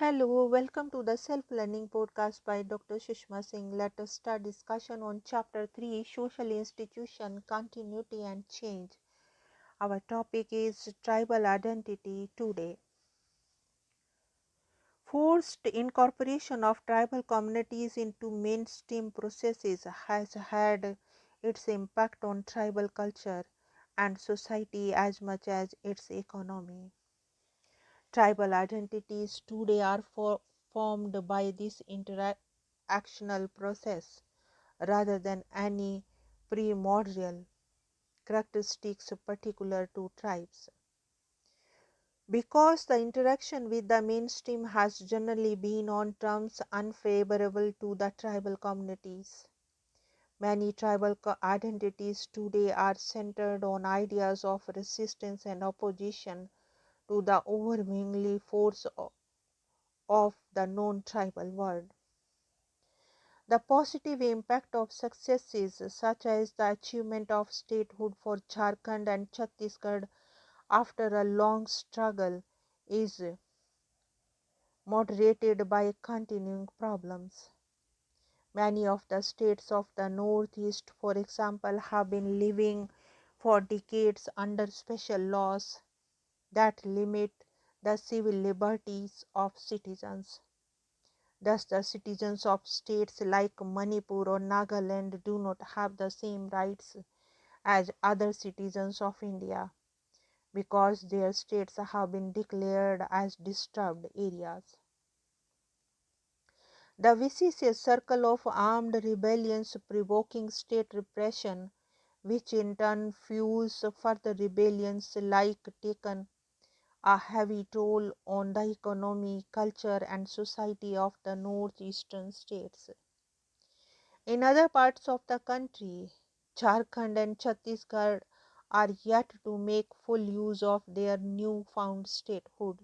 Hello, welcome to the Self Learning Podcast by Dr. Sushma Singh. Let us start discussion on Chapter 3 Social Institution, Continuity and Change. Our topic is Tribal Identity today. Forced incorporation of tribal communities into mainstream processes has had its impact on tribal culture and society as much as its economy. Tribal identities today are formed by this interactional process rather than any primordial characteristics particular to tribes. Because the interaction with the mainstream has generally been on terms unfavorable to the tribal communities, many tribal identities today are centered on ideas of resistance and opposition to the overwhelming force of the non-tribal world. The positive impact of successes such as the achievement of statehood for Jharkhand and Chhattisgarh after a long struggle is moderated by continuing problems. Many of the states of the Northeast, for example, have been living for decades under special laws that limit the civil liberties of citizens. Thus, the citizens of states like Manipur or Nagaland do not have the same rights as other citizens of India because their states have been declared as disturbed areas. The vicious circle of armed rebellions provoking state repression, which in turn fuels further rebellions like taken a heavy toll on the economy, culture and society of the northeastern states. In other parts of the country, Jharkhand and Chhattisgarh are yet to make full use of their newfound statehood,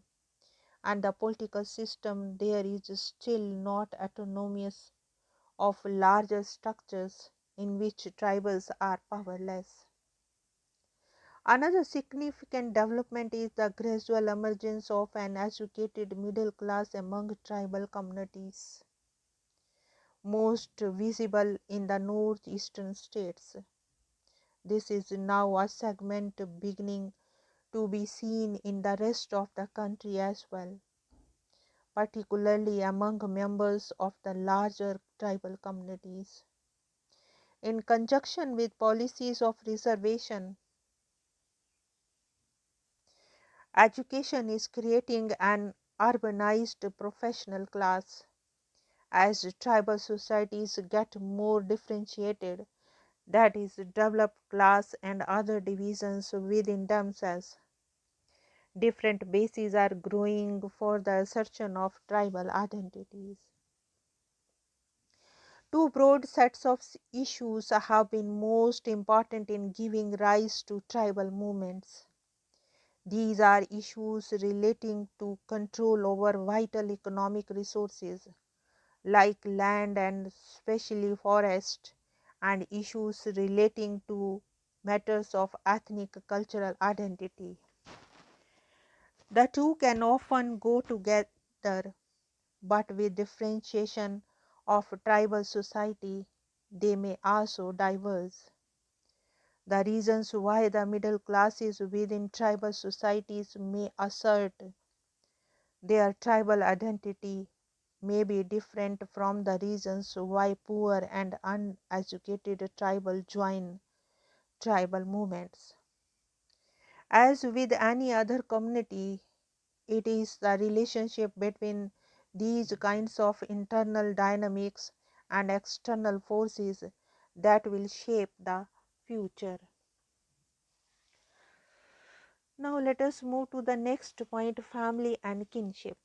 and the political system there is still not autonomous of larger structures in which tribals are powerless. Another significant development is the gradual emergence of an educated middle class among tribal communities, most visible in the northeastern states. This is now a segment beginning to be seen in the rest of the country as well, particularly among members of the larger tribal communities. In conjunction with policies of reservation, education is creating an urbanized professional class. As tribal societies get more differentiated, that is, developed class and other divisions within themselves, different bases are growing for the assertion of tribal identities. Two broad sets of issues have been most important in giving rise to tribal movements. These are issues relating to control over vital economic resources like land and especially forest, and issues relating to matters of ethnic cultural identity. The two can often go together, but with differentiation of tribal society, they may also diverge. The reasons why the middle classes within tribal societies may assert their tribal identity may be different from the reasons why poor and uneducated tribal join tribal movements. As with any other community, it is the relationship between these kinds of internal dynamics and external forces that will shape the future. Now, let us move to the next point, family and kinship.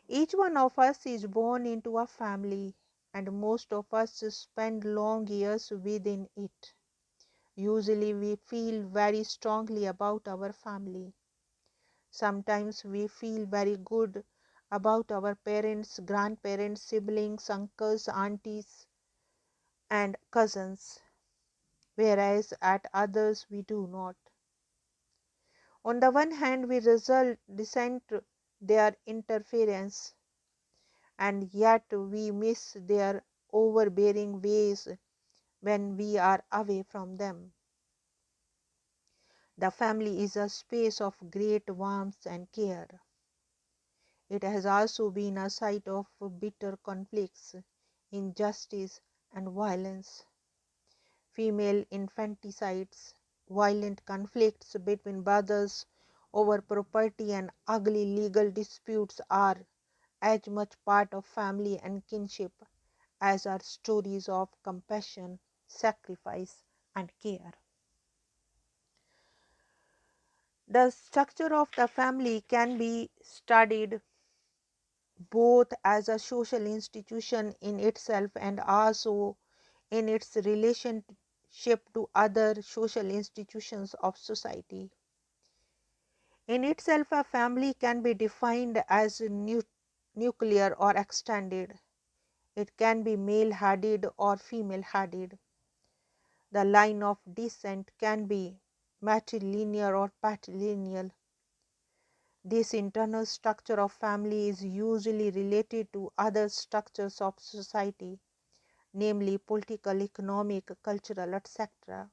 Each one of us is born into a family, and most of us spend long years within it. Usually, we feel very strongly about our family. Sometimes we feel very good about our parents, grandparents, siblings, uncles, aunties, and cousins, whereas at others we do not. On the one hand, we resent their interference, and yet we miss their overbearing ways when we are away from them. The family is a space of great warmth and care. It has also been a site of bitter conflicts, injustice, and violence. Female infanticides, violent conflicts between brothers over property, and ugly legal disputes are as much part of family and kinship as are stories of compassion, sacrifice, and care. The structure of the family can be studied both as a social institution in itself and also in its relationship to other social institutions of society. In itself, a family can be defined as nuclear or extended. It can be male headed or female headed. The line of descent can be matrilineal or patrilineal. This internal structure of family is usually related to other structures of society, namely political, economic, cultural, etc.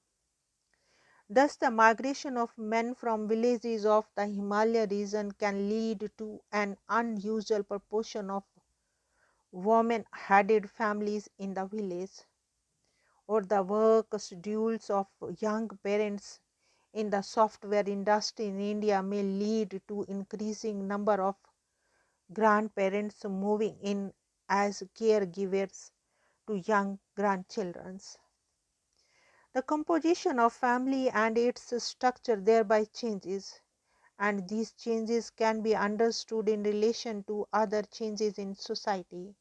Thus, the migration of men from villages of the Himalaya region can lead to an unusual proportion of women headed families in the village, or the work schedules of young parents in the software industry in India may lead to increasing number of grandparents moving in as caregivers to young grandchildren. The composition of family and its structure thereby changes, and these changes can be understood in relation to other changes in society.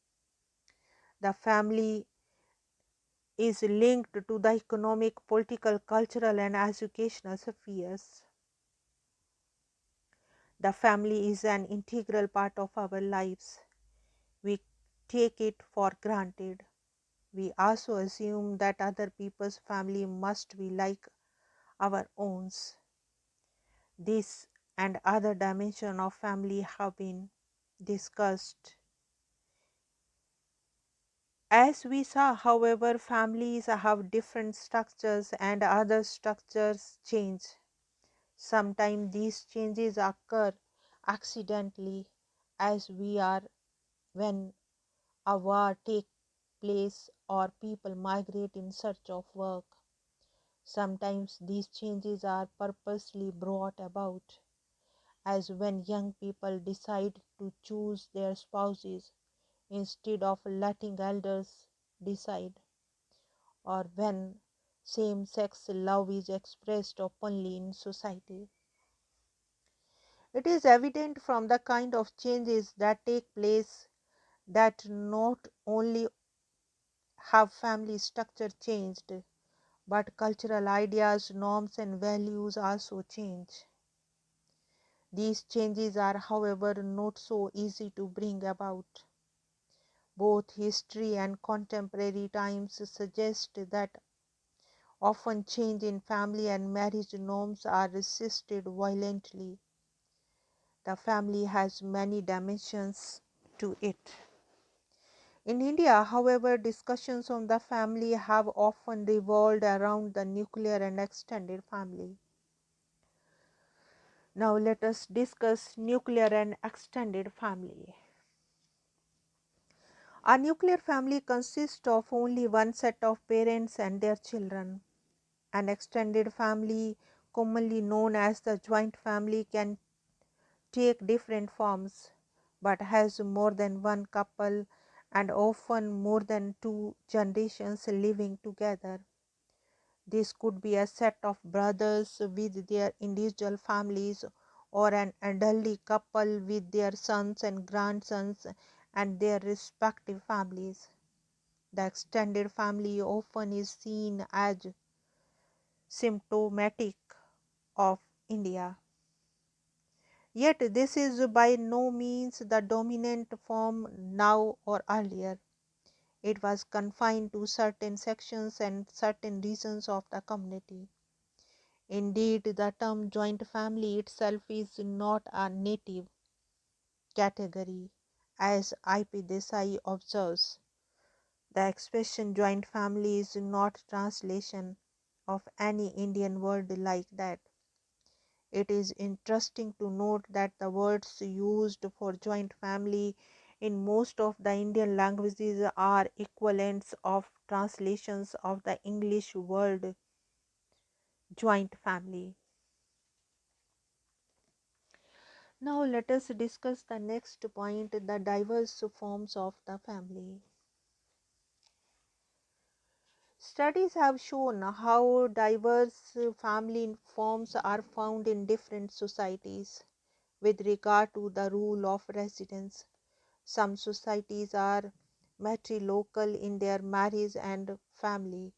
The family is linked to the economic, political, cultural, and educational spheres. The family is an integral part of our lives. We take it for granted. We also assume that other people's family must be like our own. This and other dimensions of family have been discussed. As we saw, however, families have different structures and other structures change. Sometimes these changes occur accidentally, as we are when a war takes place or people migrate in search of work. Sometimes these changes are purposely brought about, as when young people decide to choose their spouses instead of letting elders decide, or when same sex love is expressed openly in society. It is evident from the kind of changes that take place that not only have family structure changed, but cultural ideas, norms, and values also change. These changes are, however, not so easy to bring about. Both history and contemporary times suggest that often change in family and marriage norms are resisted violently. The family has many dimensions to it. In India, however, discussions on the family have often revolved around the nuclear and extended family. Now let us discuss nuclear and extended family. A nuclear family consists of only one set of parents and their children. An extended family, commonly known as the joint family, can take different forms but has more than one couple and often more than two generations living together. This could be a set of brothers with their individual families or an elderly couple with their sons and grandsons and their respective families. The extended family often is seen as symptomatic of India. Yet this is by no means the dominant form now or earlier. It was confined to certain sections and certain regions of the community. Indeed, the term joint family itself is not a native. category. As I.P. Desai observes, the expression joint family is not translation of any Indian word like that. It is interesting to note that the words used for joint family in most of the Indian languages are equivalents of translations of the English word joint family. Now let us discuss the next point, the diverse forms of the family. Studies have shown how diverse family forms are found in different societies with regard to the rule of residence. Some societies are matrilocal in their marriage and family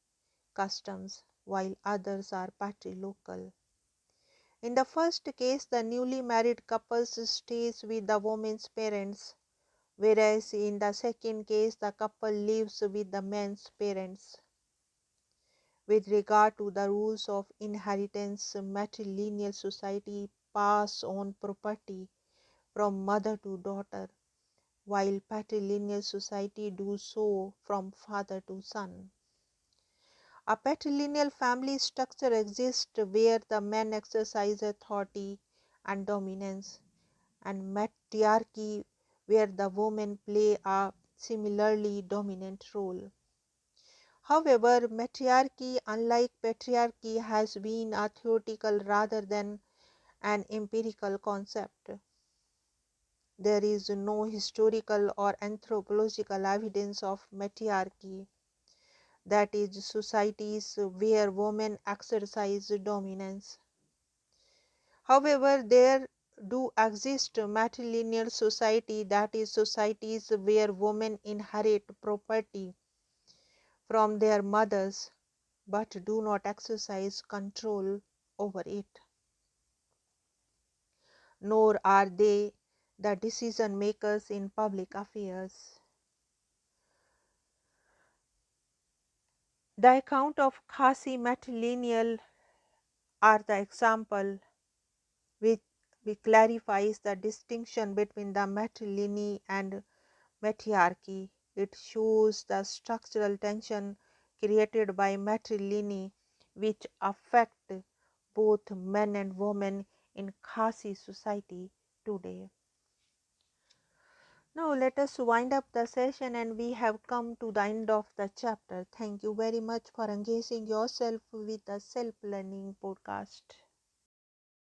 customs, while others are patrilocal. In the first case, the newly married couple stays with the woman's parents, whereas in the second case, the couple lives with the man's parents. With regard to the rules of inheritance, matrilineal society pass on property from mother to daughter, while patrilineal society do so from father to son. A patrilineal family structure exists where the man exercises authority and dominance, and matriarchy where the women play a similarly dominant role. However, matriarchy, unlike patriarchy, has been a theoretical rather than an empirical concept. There is no historical or anthropological evidence of matriarchy, that is, societies where women exercise dominance. However, there do exist matrilineal society, that is, societies where women inherit property from their mothers but do not exercise control over it, nor are they the decision makers in public affairs. The account of Khasi matrilineal are the example which clarifies the distinction between the matrilineal and matriarchy. It shows the structural tension created by matrilineal which affect both men and women in Khasi society today. Now let us wind up the session, and we have come to the end of the chapter. Thank you very much for engaging yourself with the Self Learning podcast.